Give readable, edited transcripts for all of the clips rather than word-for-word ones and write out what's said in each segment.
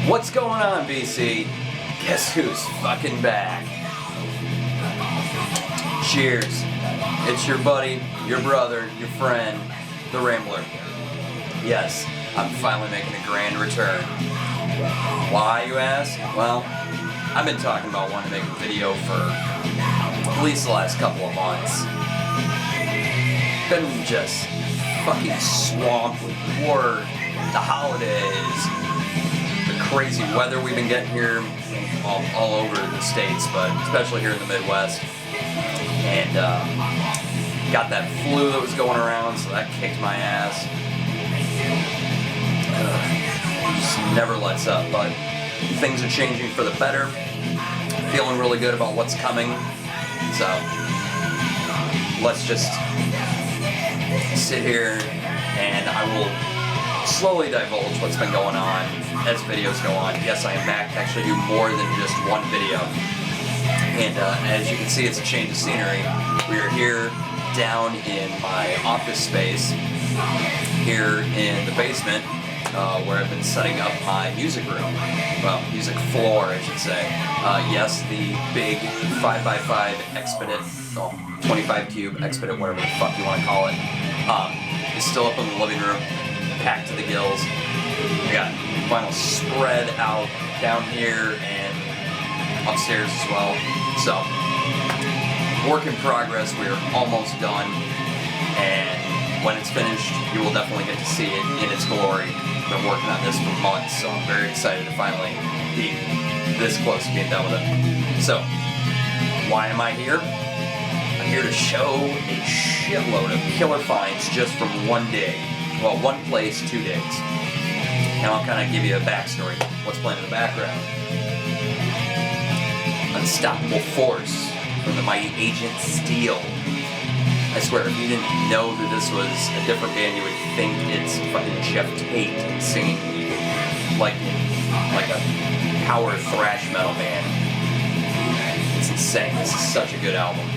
What's going on, BC? Guess who's fucking back? Cheers. It's your buddy, your brother, your friend, the Rambler. Yes, I'm finally making a grand return. Why, you ask? Well, I've been talking about wanting to make a video for at least the last couple of months. Been just fucking swamped with work, the holidays, the crazy weather we've been getting here all over the States, but especially here in the Midwest. And got that flu that was going around, so that kicked my ass. Just never lets up, but things are changing for the better. Feeling really good about what's coming. So let's just sit here and I will slowly divulge what's been going on as videos go on. Yes, I am back to actually do more than just one video. And as you can see, it's a change of scenery. We are here down in my office space here in the basement where I've been setting up my music room. Well, music floor, I should say. Yes, the big 5x5 Expedit, 25 cube Expedit, whatever the fuck you want to call it, is still up in the living room, packed to the gills. I got vinyl spread out down here and upstairs as well. So, work in progress. We are almost done, and when it's finished, you will definitely get to see it in its glory. I've been working on this for months, so I'm very excited to finally be this close to being done with it. So, why am I here? I'm here to show a shitload of killer finds just from one day. Well, one place, 2 days. And I'll kind of give you a backstory. What's playing in the background? Unstoppable Force from the mighty Agent Steel. I swear, if you didn't know that this was a different band, you would think it's fucking Jeff Tate singing like a power thrash metal band. It's insane. This is such a good album.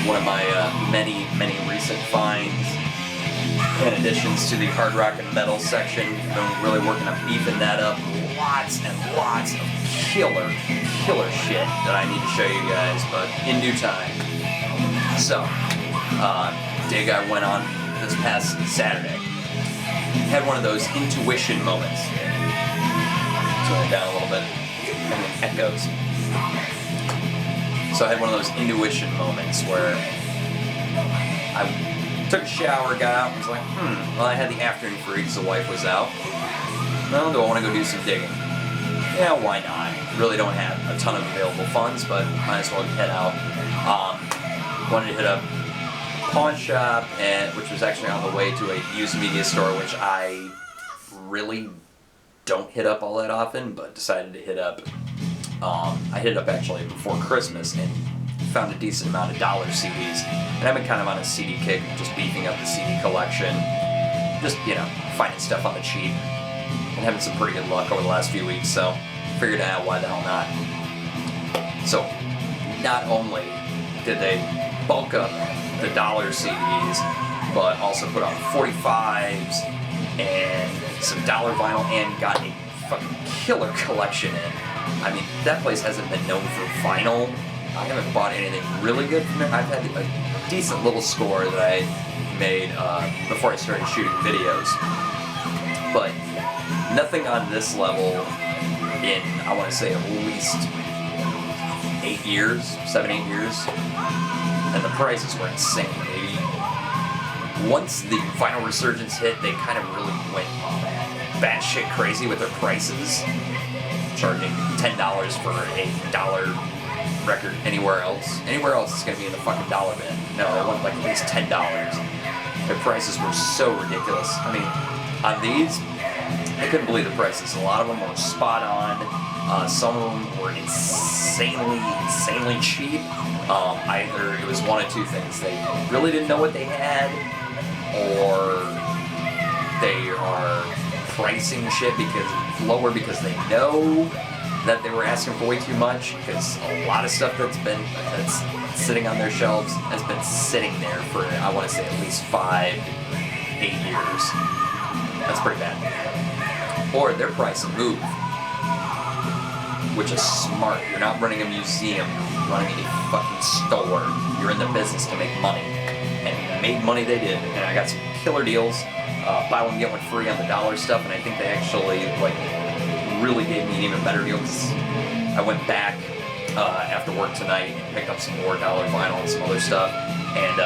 One of my many recent finds and additions to the hard rock and metal section. I've been really working on beefing that up. Lots and lots of killer shit that I need to show you guys, but in due time. So, dig I went on this past Saturday. Had one of those intuition moments. Turn it down a little bit. And it echoes. So I had one of those intuition moments where I took a shower, got out, and was like, well, I had the afternoon free because the wife was out. Well, do I want to go do some digging? Yeah, why not? Really don't have a ton of available funds, but might as well head out. Wanted to hit up a pawn shop, which was actually on the way to a used media store, which I really don't hit up all that often, but decided to hit up. I hit it up actually before Christmas and found a decent amount of dollar CDs. And I've been kind of on a CD kick, just beefing up the CD collection. Just, finding stuff on the cheap. And having some pretty good luck over the last few weeks, so figured out why the hell not. So, not only did they bulk up the dollar CDs, but also put on 45s and some dollar vinyl and got a fucking killer collection in. I mean, that place hasn't been known for vinyl. I haven't bought anything really good from there. I've had a decent little score that I made before I started shooting videos. But nothing on this level in, I want to say, at least 8 years, 7, 8 years. And the prices were insane. Once the vinyl resurgence hit, they kind of really went batshit crazy with their prices. Charging $10 for a dollar record anywhere else. Anywhere else it's going to be in the fucking dollar bin. No, they want like at least $10. Their prices were so ridiculous. I mean, on these, I couldn't believe the prices. A lot of them were spot on. Some of them were insanely cheap. Either it was one of two things. They really didn't know what they had, or they are pricing shit lower because they know that they were asking for way too much, because a lot of stuff that's sitting on their shelves has been sitting there for, I want to say, at least 5 to 8 years. That's pretty bad. Or their price will move. which is smart. You're not running a museum, you're running a fucking store. You're in the business to make money. And made money they did. And I got some killer deals. Buy one, get one free on the dollar stuff, and I think they actually, like, really gave me an even better deal because I went back after work tonight and picked up some more dollar vinyl and some other stuff, and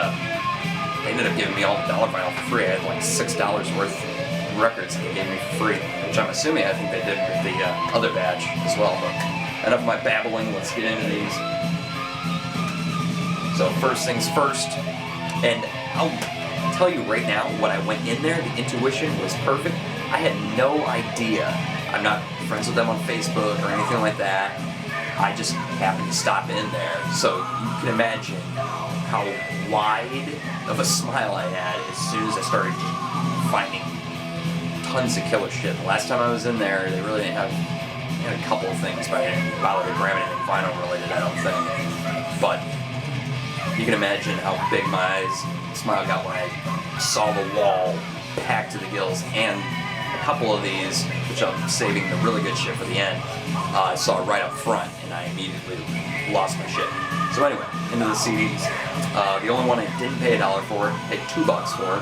they ended up giving me all the dollar vinyl for free. I had like $6 worth of records that they gave me for free, which I'm assuming I think they did with the other batch as well. But enough of my babbling, let's get into these. So first things first, and I'll tell you right now, when I went in there, the intuition was perfect. I had no idea. I'm not friends with them on Facebook or anything like that. I just happened to stop in there. So you can imagine how wide of a smile I had as soon as I started finding tons of killer shit. The last time I was in there, they really didn't have, they had a couple of things, but I didn't bother to grab anything vinyl related, I don't think. But you can imagine how big my smile got when I saw the wall packed to the gills, and a couple of these, which I'm saving the really good shit for the end, I saw right up front, and I immediately lost my shit. So anyway, into the CDs. The only one I didn't pay $1 for, paid $2 for.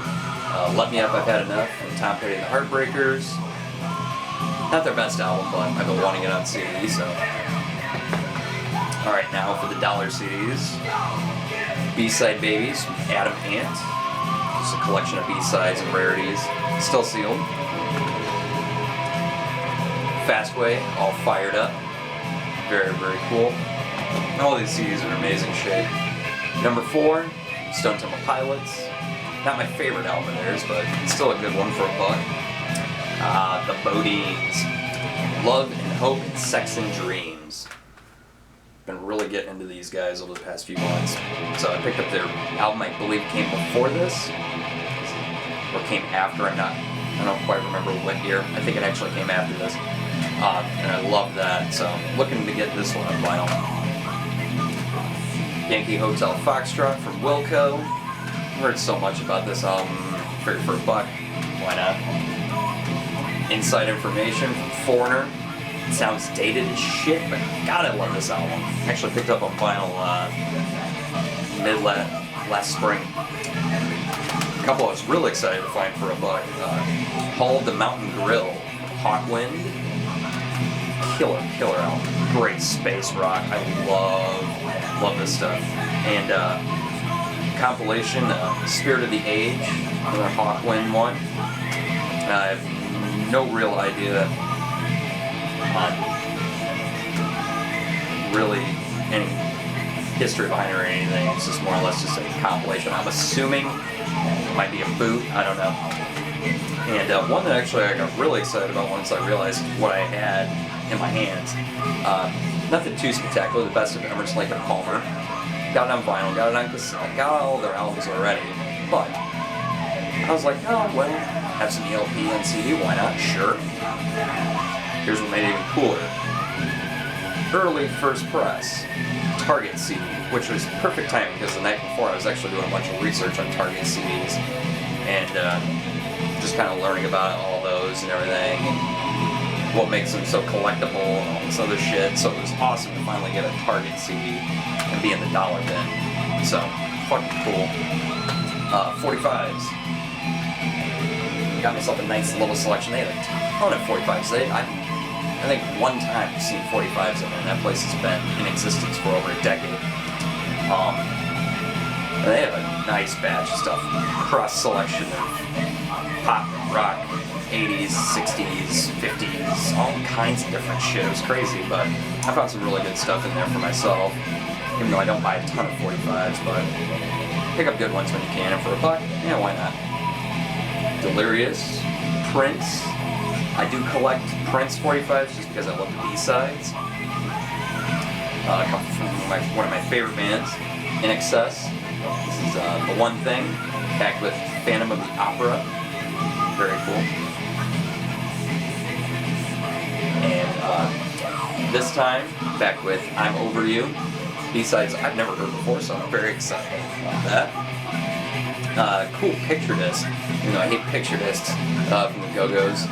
Let Me Up, I've Had Enough, from Tom Petty and the Heartbreakers. Not their best album, but I've been wanting it on CD, so. Alright, now for the dollar CDs. B-Side Babies from Adam Ant. Just a collection of B-sides and rarities. Still sealed. Fastway, All Fired Up. Very, very cool. All these CDs are in amazing shape. Number 4, Stone Temple Pilots. Not my favorite album of theirs, but it's still a good one for $1. The Bodines. Love and Hope and Sex and Dreams. Been really getting into these guys over the past few months. So I picked up their album, I believe came before this, or came after, I don't quite remember what year. I think it actually came after this. And I love that, so I'm looking to get this one on vinyl. Yankee Hotel Foxtrot from Wilco. I've heard so much about this album, figured for $1, why not? Inside Information from Foreigner. It sounds dated as shit, but God, I love this album. Actually picked up on vinyl last spring. A couple I was really excited to find for $1. Hall of the Mountain Grill, Hawkwind. Killer album. Great space rock. I love this stuff. And compilation, Spirit of the Age, another Hawkwind one. I have no real idea on really any history behind it or anything. It's just more or less just a compilation. I'm assuming it might be a boot. I don't know. And one that actually I got really excited about once I realized what I had in my hands. Nothing too spectacular. The Best of Emerson, Lake and Palmer. Got it on vinyl. Got it on cassette. Got all their albums already. But I was like, oh well, have some ELP and CD. Why not? Sure. Here's what made it even cooler. Early first press, Target CD, which was perfect timing because the night before I was actually doing a bunch of research on Target CDs and just kind of learning about all those and everything and what makes them so collectible and all this other shit. So it was awesome to finally get a Target CD and be in the dollar bin. So, fucking cool. 45s. Got myself a nice little selection. They had a ton of 45s. I think one time I've seen 45s in there, and that place has been in existence for over a decade. And they have a nice batch of stuff. Cross selection of pop, rock, 80s, 60s, 50s, all kinds of different shit. It was crazy, but I found some really good stuff in there for myself, even though I don't buy a ton of 45s, but pick up good ones when you can, and for $1, yeah, why not? Delirious, Prince. I do collect Prince 45s just because I love the B-sides. Come from one of my favorite bands, In Excess. This is The One Thing, back with Phantom of the Opera. Very cool. And this time, back with I'm Over You. B-sides I've never heard before, so I'm very excited about that. Cool picture disc. You know, I hate picture discs from the Go-Go's.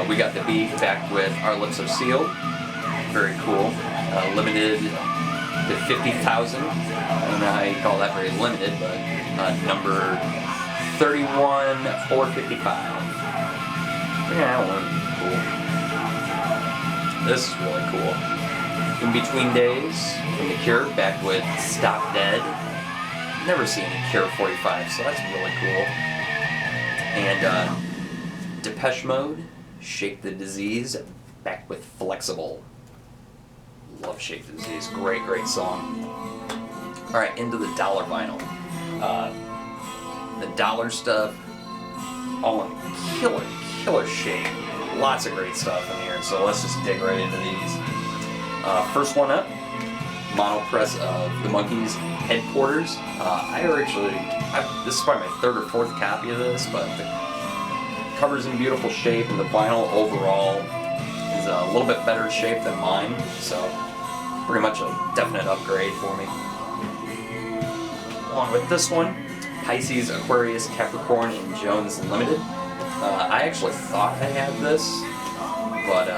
We got the beat back with Our Lips Are Sealed. very cool. Limited to 50,000. I don't know how you call that very limited, but number 31455. Yeah, that one. Cool. This is really cool. In Between Days from The Cure, back with Stop Dead. Never seen a Cure 45, so that's really cool. And Depeche Mode, Shake the Disease, back with Flexible. Love Shake the Disease, great, great song. Alright, into the dollar vinyl. The dollar stuff, all in killer shape. Lots of great stuff in here, so let's just dig right into these. First one up, mono press of the Monkees Headquarters. This is probably my third or fourth copy of this, but the cover's in beautiful shape, and the vinyl overall is a little bit better shape than mine, so pretty much a definite upgrade for me. Along with this one, Pisces, Aquarius, Capricorn, and Jones Limited. I actually thought I had this, but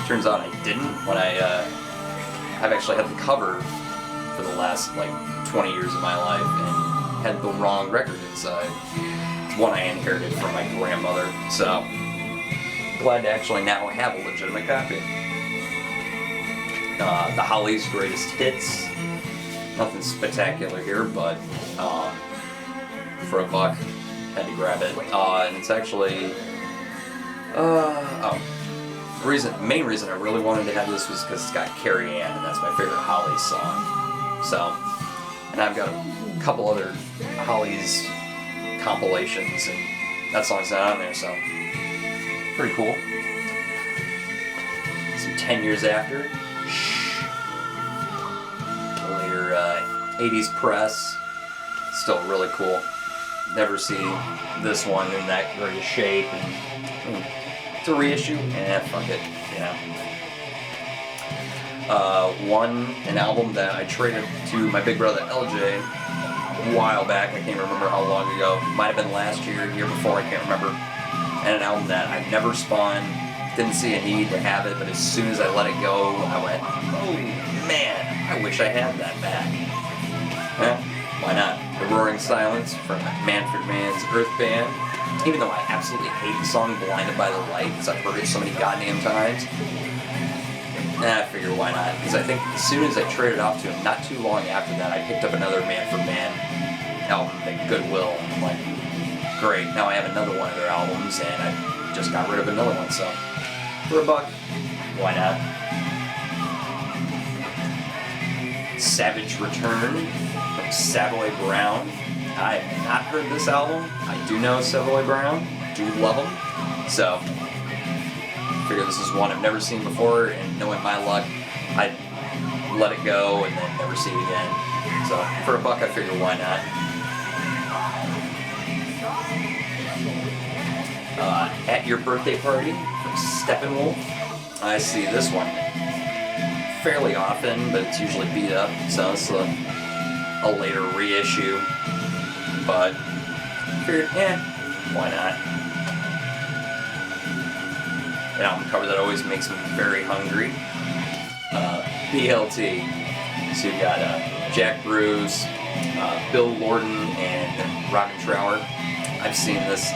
turns out I didn't. When I've actually had the cover for the last like 20 years of my life and had the wrong record inside. It's one I inherited from my grandmother, so glad to actually now have a legitimate copy. The Hollies' Greatest Hits. Nothing spectacular here, but for $1, had to grab it. And it's actually main reason I really wanted to have this was because it's got Carrie Ann, and that's my favorite Hollies song. So, and I've got a couple other Hollies compilations, and that song's not on there, so pretty cool. Some 10 years after. Later 80s press, still really cool. Never see this one in that great shape, and it's a reissue, fuck it, an album that I traded to my big brother LJ a while back. I can't remember how long ago. Might have been last year, year before, I can't remember. And an album that I've never spun, didn't see a need to have it, but as soon as I let it go, I went, oh man, I wish I had that back. Why not? The Roaring Silence from Manfred Mann's Earth Band. Even though I absolutely hate the song Blinded by the Light, because I've heard it so many goddamn times, I figure why not? Because I think as soon as I traded off to him, not too long after that, I picked up another Manfred Mann album at Goodwill, and I'm like, great, now I have another one of their albums, and I just got rid of another one, so for $1, why not? Savage Return from Savoy Brown. I have not heard this album. I do know Savoy Brown, do love them, so I figure this is one I've never seen before, and knowing my luck, I'd let it go and then never see it again. So for $1, I figure why not. At Your Birthday Party from Steppenwolf. I see this one fairly often, but it's usually beat up, so it's a later reissue. But figured, why not? An album cover that always makes me very hungry. BLT. So you've got Jack Bruce, Bill Lorden, and Robin Trower. I've seen this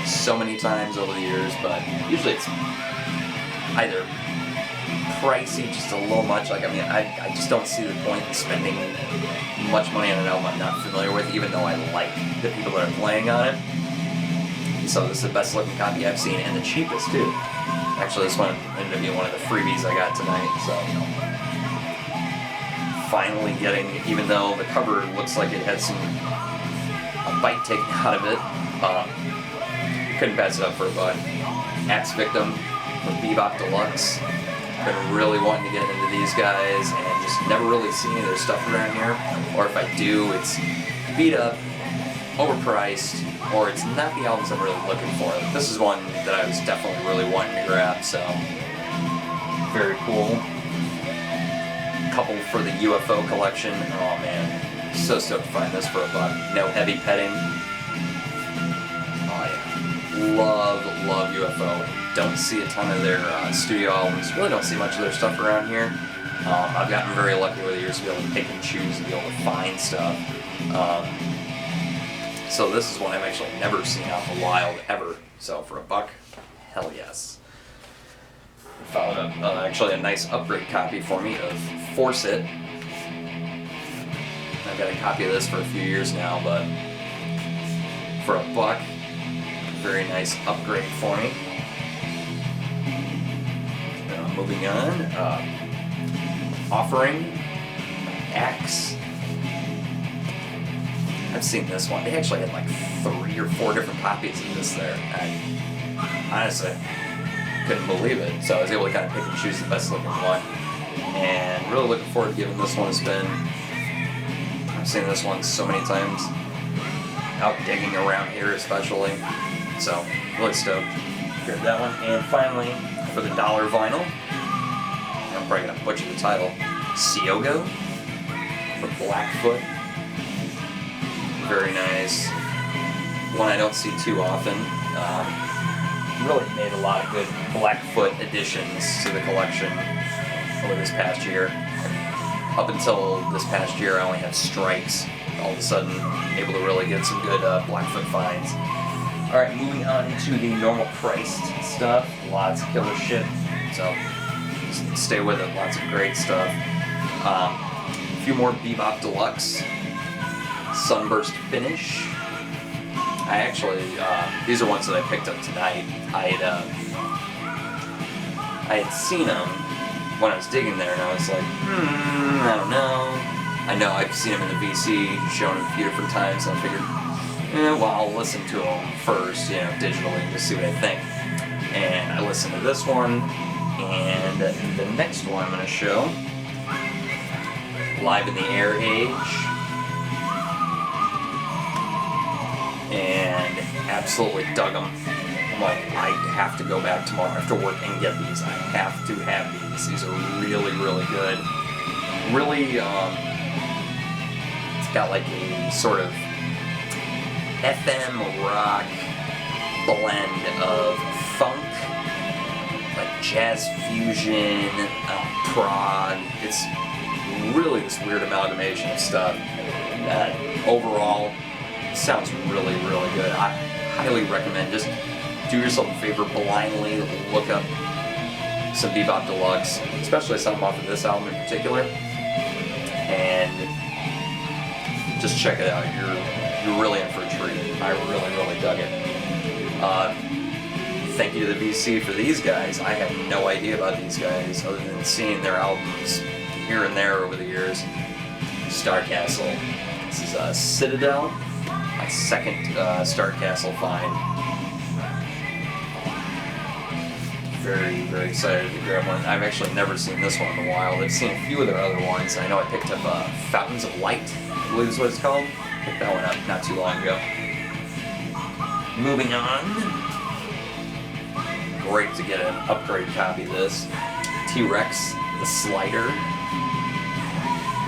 so many times over the years, but usually it's either pricey, just a little much. Like, I just don't see the point in spending much money on an album I'm not familiar with, even though I like the people that are playing on it. So this is the best looking copy I've seen, and the cheapest too. Actually, this one ended up being one of the freebies I got tonight, so finally getting, even though the cover looks like it had a bite taken out of it, couldn't pass it up for $1. Axe Victim with Bebop Deluxe. Been really wanting to get into these guys and just never really seen any of their stuff around here, or if I do, it's beat up, overpriced, or it's not the albums I'm really looking for. This is one that I was definitely really wanting to grab, so very cool. Couple for the UFO collection. Oh man, so stoked to find this for $1. No Heavy Petting. Oh yeah, love UFO. Don't see a ton of their studio albums. Really don't see much of their stuff around here. I've gotten very lucky over the years to be able to pick and choose and be able to find stuff. So this is one I've actually never seen out in the wild ever. So for $1, hell yes. Followed up actually a nice upgrade copy for me of Force It. I've got a copy of this for a few years now, but for $1, very nice upgrade for me. Moving on, Offering, Axe. I've seen this one. They actually had like 3 or 4 different copies of this there. I honestly couldn't believe it. So I was able to kind of pick and choose the best looking one. And really looking forward to giving this one a spin. I've seen this one so many times. Out digging around here especially. So, really stoked. Grab that one. And finally, for the $1 vinyl, I'm probably going to butcher the title, Siogo for Blackfoot. Very nice. One I don't see too often. Really made a lot of good Blackfoot additions to the collection over this past year. Up until this past year, I only had Strikes. All of a sudden, able to really get some good Blackfoot finds. Alright, moving on to the normal priced stuff. Lots of killer shit. So, just stay with it. Lots of great stuff. A few more Bebop Deluxe. Sunburst Finish. I actually, these are ones that I picked up tonight. I had seen them when I was digging there, and I was like, I don't know. I know I've seen them in the VC, shown them a few different times, and I figured, well, I'll listen to them first, digitally, and just see what I think. And I listened to this one, and the next one I'm going to show, Live in the Air Age. And absolutely dug them. I'm like, I have to go back tomorrow after work and get these. I have to have these. These are really, really good. Really, it's got like a sort of FM rock blend of funk, like jazz fusion, prog. It's really this weird amalgamation of stuff that overall sounds really, really good. I highly recommend, just do yourself a favor, blindly look up some Bebop Deluxe, especially some off of this album in particular, and just check it out. You're really in for a treat. I really, really dug it. Thank you to the VC for these guys. I had no idea about these guys other than seeing their albums here and there over the years. Starcastle. This is Citadel. My second Starcastle find. Very, very excited to grab one. I've actually never seen this one in the wild. I've seen a few of their other ones. I know I picked up Fountains of Light, I believe is what it's called. Picked that one up not too long ago. Moving on. Great to get an upgrade copy of this. T-Rex, the Slider.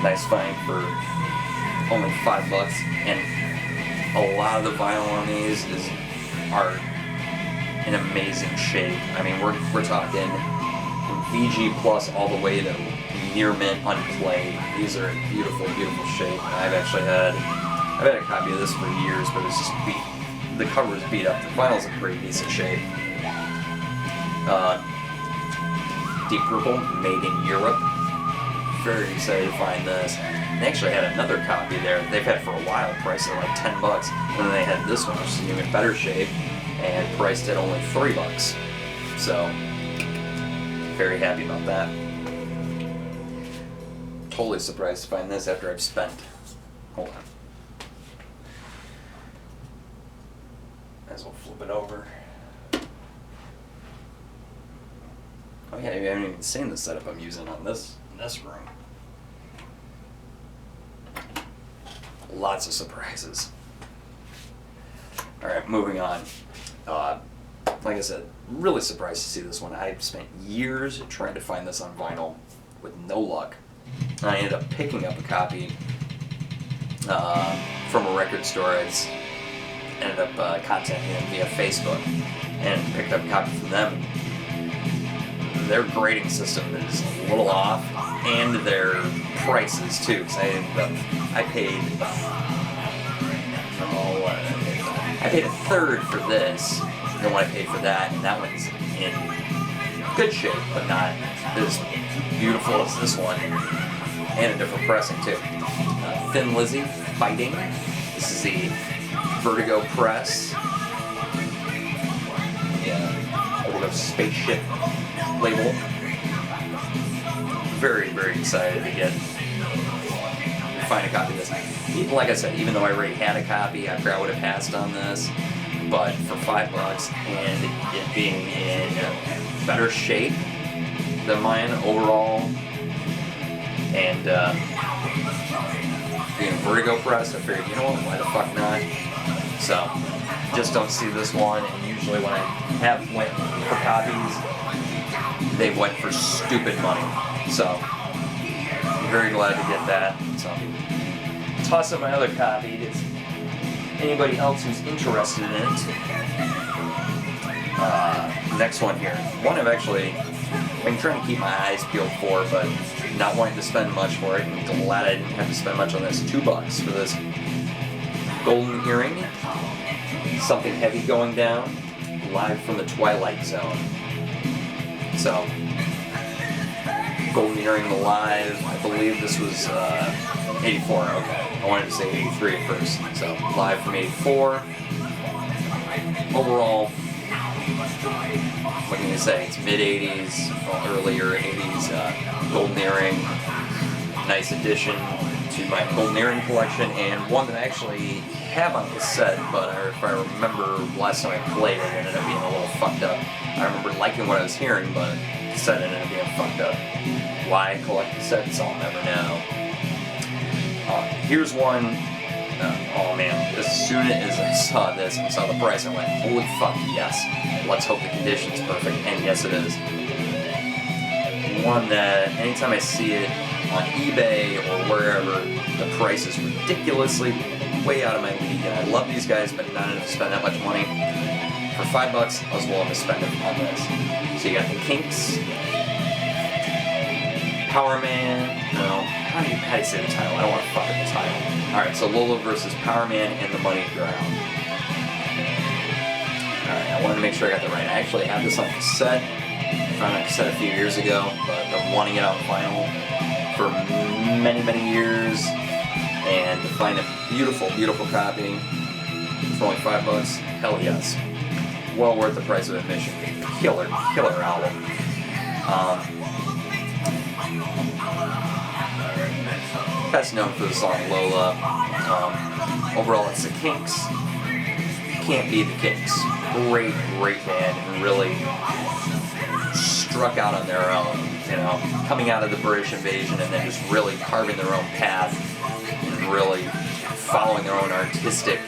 Nice find for only $5. And a lot of the vinyl on these are in amazing shape. I mean, we're talking from VG Plus all the way to near mint unplayed. These are in beautiful, beautiful shape. I've had a copy of this for years, but it's just beat. The cover is beat up. The vinyl's in pretty decent shape. Deep Purple, made in Europe. Very excited to find this. They actually had another copy there they've had for a while, priced at like $10. And then they had this one, which is in even better shape, and priced at only $3. So, very happy about that. Totally surprised to find this after I've spent. Hold on. Might as well flip it over. Oh yeah, I haven't even seen the setup I'm using on this room. Lots of surprises. Alright, moving on. Like I said, really surprised to see this one. I've spent years trying to find this on vinyl with no luck. And I ended up picking up a copy from a record store. ended up contacting them via Facebook and picked up a copy from them. Their grading system is a little off, and their prices too. Because I paid a third for this than what I paid for that, and that one's in good shape, but not as beautiful as this one, and a different pressing too. Thin Lizzy Fighting. This is the Vertigo press. Vertigo spaceship label. Very, very excited to find a copy of this. Like I said, even though I already had a copy, I probably would have passed on this. But for $5 and it being in better shape than mine overall, and being a Vertigo press, I figured, you know what, why the fuck not? So, just don't see this one, and usually when I have went for copies, they went for stupid money. So, I'm very glad to get that. So, toss in my other copy to anybody else who's interested in it. Next one here. One I've actually been trying to keep my eyes peeled for, but not wanting to spend much for it. I'm glad I didn't have to spend much on this. $2 for this golden earring. Something heavy going down. Live from the Twilight Zone. So, golden earring live. I believe this was 84. Okay. I wanted to say 83 at first. So, live from 84. Overall, what can you say? It's mid-80s, earlier 80s golden earring. Nice addition to my golden earring collection, and one that I actually have on cassette, but if I remember last time I played it, it ended up being a little fucked up. I remember liking what I was hearing, but the cassette ended up being fucked up. Why I collect cassettes, I'll never know. Here's one. Oh man, as soon as I saw this and saw the price, I went, holy fuck, yes. Let's hope the condition's perfect, and yes it is. One that anytime I see it on eBay or wherever, the price is ridiculously way out of my league, and I love these guys, but not enough to spend that much money. For $5, I was willing to spend it on this. So you got the Kinks, Power Man, no, how do you say the title? I don't want to fuck up the title. Alright, so Lola versus Power Man and the Money Ground. Alright, I wanted to make sure I got that right. I actually have this on cassette. I found it on cassette a few years ago, but I've been wanting it on vinyl for many, many years. And to find a beautiful, beautiful copy for only $5, hell yes. Well worth the price of admission. Killer, killer album. Best known for the song Lola. Overall, it's the Kinks. Can't beat the Kinks. Great, great band, and really struck out on their own. You know, coming out of the British invasion and then just really carving their own path and really following their own artistic,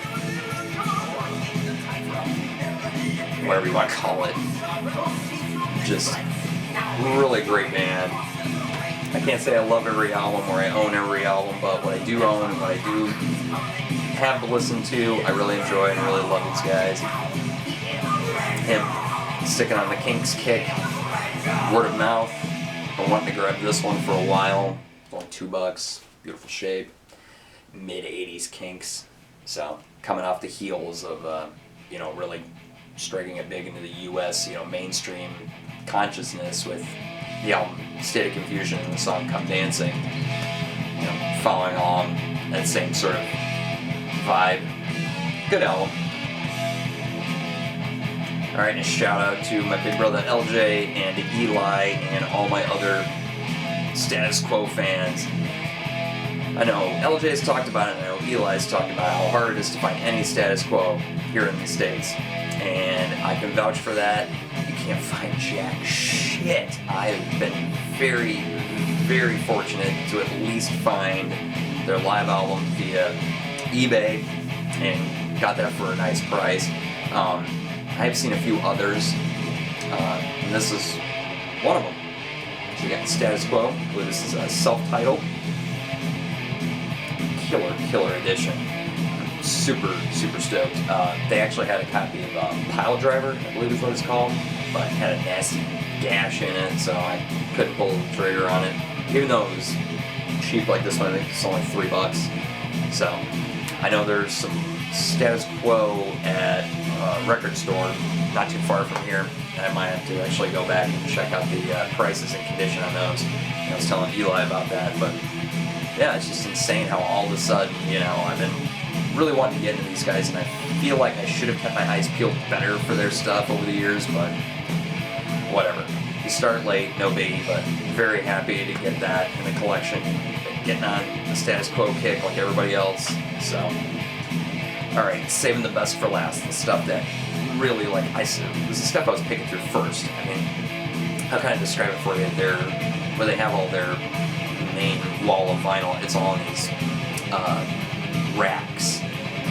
whatever you want to call it. Just really great band. I can't say I love every album or I own every album, but what I do own and what I do have to listen to, I really enjoy and really love these guys. Him sticking on the Kinks kick, word of mouth. I've wanted to grab this one for a while. It's only $2, beautiful shape. Mid-80s Kinks. So, coming off the heels of, really striking it big into the U.S., mainstream consciousness with the album State of Confusion and the song Come Dancing, following along that same sort of vibe. Good album. Alright, and a shout out to my big brother LJ and Eli and all my other Status Quo fans. I know LJ's talked about it, and I know Eli's talked about how hard it is to find any Status Quo here in the States. And I can vouch for that. You can't find jack shit. I've been very, very fortunate to at least find their live album via eBay and got that for a nice price. I've seen a few others, and this is one of them. So you got Status Quo, where this is a self-titled killer edition. I'm super stoked. They actually had a copy of Pile Driver, I believe is what it's called, but it had a nasty gash in it, so I couldn't pull the trigger on it, even though it was cheap like this one. I think it's only $3. So I know there's some Status Quo at a record store not too far from here, and I might have to actually go back and check out the prices and condition on those. I was telling Eli about that, but yeah, it's just insane how all of a sudden, you know, I've been really wanting to get into these guys, and I feel like I should have kept my eyes peeled better for their stuff over the years, but whatever. You start late, no biggie, but very happy to get that in the collection, getting on the Status Quo kick like everybody else. So, alright, saving the best for last, the stuff that really, like, this is the stuff I was picking through first. I mean, how can I describe it for you? Where they have all their main wall of vinyl, it's all in these racks,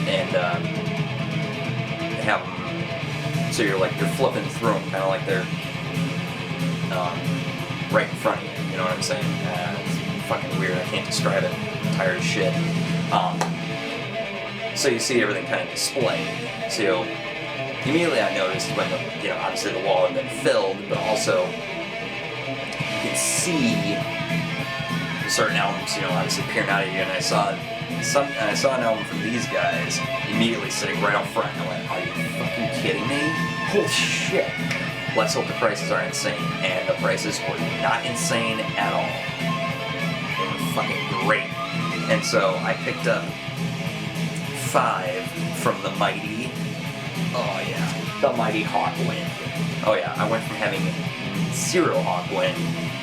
and they have them, so you're flipping through them, kind of like they're right in front of you, you know what I'm saying? It's fucking weird, I can't describe it, I'm tired of shit. So you see everything kind of displayed, so immediately I noticed when obviously the wall had been filled, but also you can see certain albums, obviously peering out at you, and I saw an album from these guys immediately sitting right out front, and I went, are you fucking kidding me? Holy shit. Let's hope the prices are insane, and the prices were not insane at all. They were fucking great. And so I picked up 5 from the mighty, the mighty Hawkwind. Oh yeah, I went from having 0 Hawkwind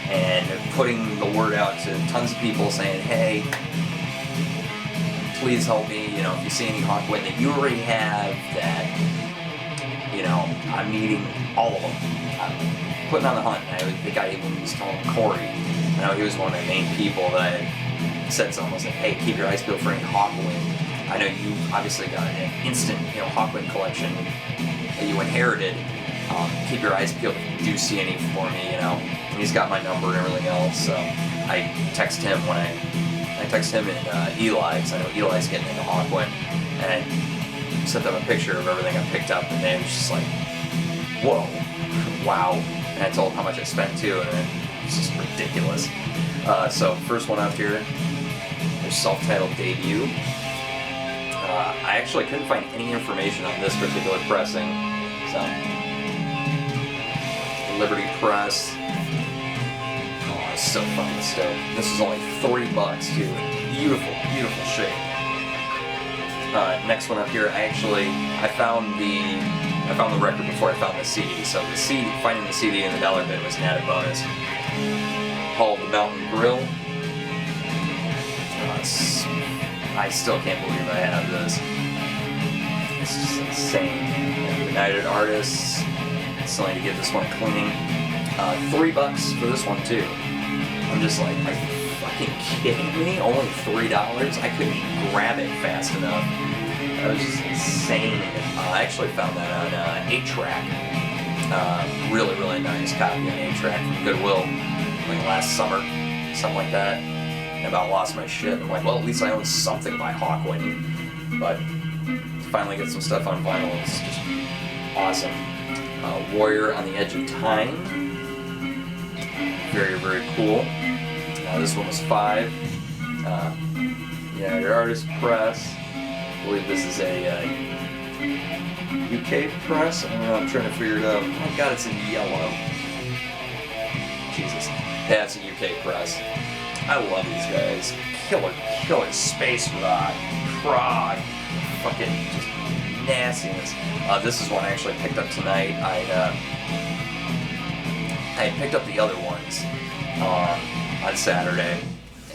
and putting the word out to tons of people saying, hey, please help me, if you see any Hawkwind that you already have that, I'm needing all of them. I'm putting on the hunt. I think I even was telling Corey, I know he was one of the main people that I said something, I was like, hey, keep your eyes peeled for any Hawkwind. I know you obviously got an instant, Hawkwind collection that you inherited. Keep your eyes peeled if you do see any for me, And he's got my number and everything else, so I text him when I text him and Eli, because I know Eli's getting into Hawkwind, and I sent them a picture of everything I picked up, and they was just like, whoa, wow. And I told them how much I spent too, and it's just ridiculous. So first one up here, their self-titled debut. I actually couldn't find any information on this particular pressing, so Liberty Press. Oh, I was so fucking stoked. This is only $3 too. Beautiful, beautiful shape. Next one up here, I found the record before I found the CD. So finding the CD in the dollar bin was an added bonus. Called the Mountain Grill. I still can't believe I have this. It's just insane. United Artists. Still need to give this one cleaning. $3 for this one too. I'm just like, are you fucking kidding me? Only $3? I couldn't even grab it fast enough. That was just insane. I actually found that on 8-track. Really, really nice copy on 8-track from Goodwill, like last summer, something like that. And about lost my shit. I'm like, well, at least I own something by Hawkwind. But to finally get some stuff on vinyl is just awesome. Warrior on the Edge of Time. Very, very cool. This one was 5. Your Artist Press. I believe this is a UK press. I don't know, I'm trying to figure it out. Oh my god, it's in yellow. Jesus. Yeah, it's a UK press. I love these guys. Killer space rock, prog, fucking just nastiness. This is one I actually picked up tonight. I had picked up the other ones on Saturday,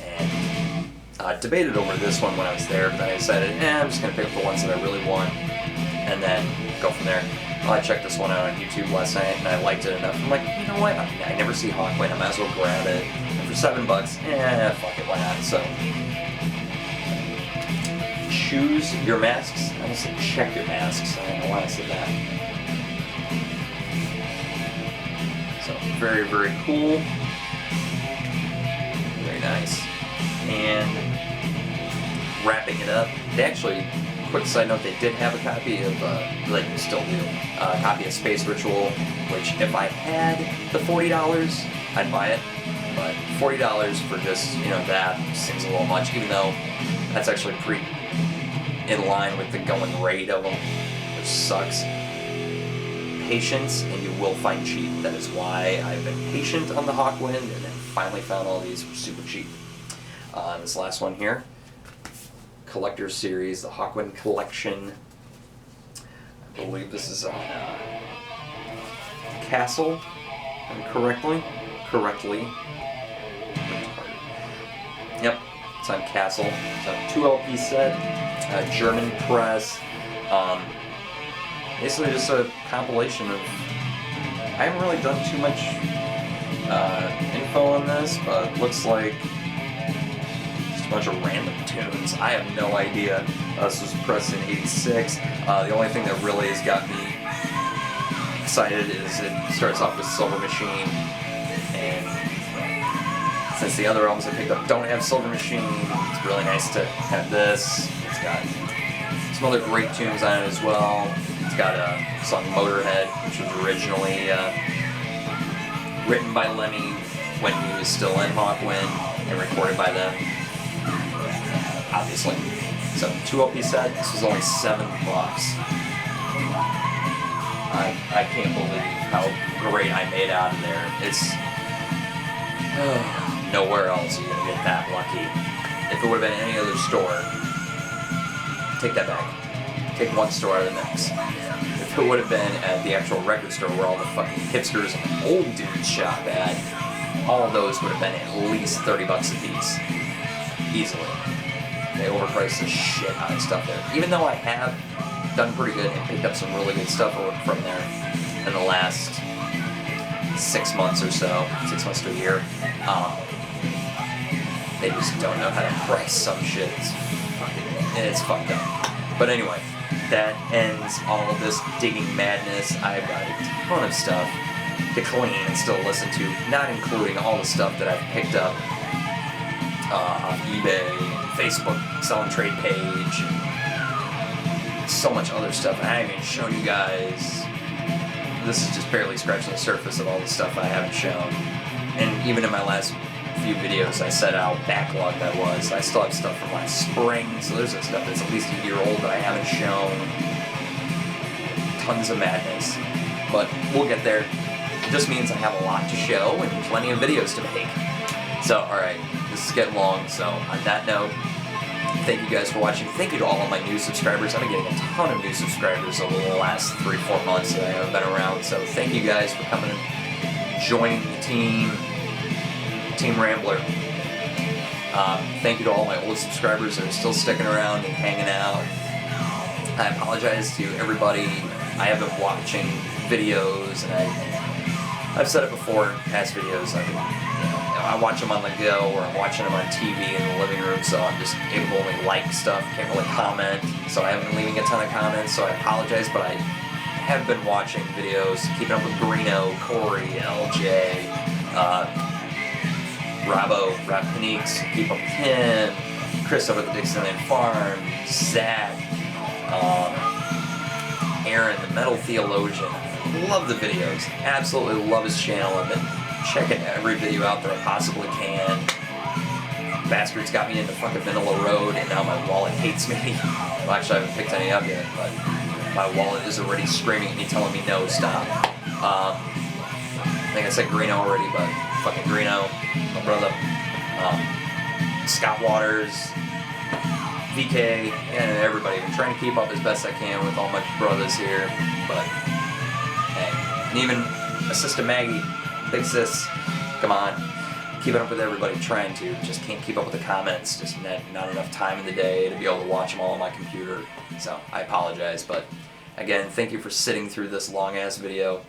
and debated over this one when I was there, but I decided, I'm just going to pick up the ones that I really want, and then go from there. I checked this one out on YouTube last night, and I liked it enough. I'm like, you know what? I never see Hawkwind, I might as well grab it. And for $7, fuck it, why not? So, choose your masks. I almost said check your masks. I don't know why I said that. So, very, very cool. Very nice. And wrapping it up, they actually quick side note, they did have a copy of, like still do, a copy of Space Ritual, which if I had the $40, I'd buy it. But $40 for just, you know, that seems a little much, even though that's actually pretty in line with the going rate of them, which sucks. Patience, and you will find cheap. That is why I've been patient on the Hawkwind, and then finally found all these for super cheap. This last one here, Collector's Series, the Hawkwind Collection. I believe this is on Castle, correctly. Yep, it's on Castle. It's a 2 LP set, German press. Basically just a compilation of, I haven't really done too much info on this, but it looks like just a bunch of random tunes. I have no idea. This was pressed in '86. The only thing that really has got me excited is it starts off with Silver Machine, and since the other albums I picked up don't have Silver Machine, it's really nice to have this. It's got some other great tunes on it as well. It's got a song Motorhead, which was originally written by Lemmy when he was still in Hawkwind and recorded by them, obviously. So 2 LP set, this was only $7. I can't believe how great I made out of there. It's nowhere else are you gonna get that lucky. If it would have been any other store, take that back. Take one store out of the mix. If it would have been at the actual record store where all the fucking hipsters and old dudes shop at, all of those would have been at least $30 a piece. Easily. They overpriced the shit out of stuff there. Even though I have done pretty good and picked up some really good stuff from there in the last 6 months or so, 6 months to a year, they just don't know how to price some shit. It's fucked up. But anyway, that ends all of this digging madness. I've got a ton of stuff to clean and still listen to, not including all the stuff that I've picked up on eBay, Facebook, Sell and Trade page, and so much other stuff. I haven't even shown you guys. This is just barely scratching the surface of all the stuff I haven't shown. And even in my last few videos I said how backlogged I was. I still have stuff from last spring, so there's stuff that's at least a year old that I haven't shown. Tons of madness. But we'll get there. It just means I have a lot to show and plenty of videos to make. So, alright, this is getting long, so on that note, thank you guys for watching. Thank you to all of my new subscribers. I've been getting a ton of new subscribers over the last 3-4 months that I haven't been around, so thank you guys for coming and joining the Team Rambler. Thank you to all my old subscribers that are still sticking around and hanging out. I apologize to everybody. I have been watching videos, and I've said it before in past videos. I watch them on the go, or I'm watching them on TV in the living room, so I'm just able to only like stuff, can't really comment. So I haven't been leaving a ton of comments, so I apologize, but I have been watching videos, keeping up with Greeno, Corey, LJ, Rob Paniques, keep up with him, Chris over at the Dixieland Farm, Zach, Aaron, the Metal Theologian. Love the videos. Absolutely love his channel. I've been checking every video out that I possibly can. Bastards got me into fucking Vanilla Road, and now my wallet hates me. Well, actually, I haven't picked any up yet, but my wallet is already screaming at me, telling me no, stop. I think I said Greeno already, but fucking Greeno, my brother, Scott Waters, VK, and everybody. I'm trying to keep up as best I can with all my brothers here, but hey, and even my sister Maggie, big sis, come on, keeping up with everybody, trying to, just can't keep up with the comments, just not enough time in the day to be able to watch them all on my computer, so I apologize, but again, thank you for sitting through this long ass video.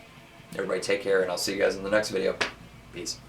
Everybody take care, and I'll see you guys in the next video. Peace.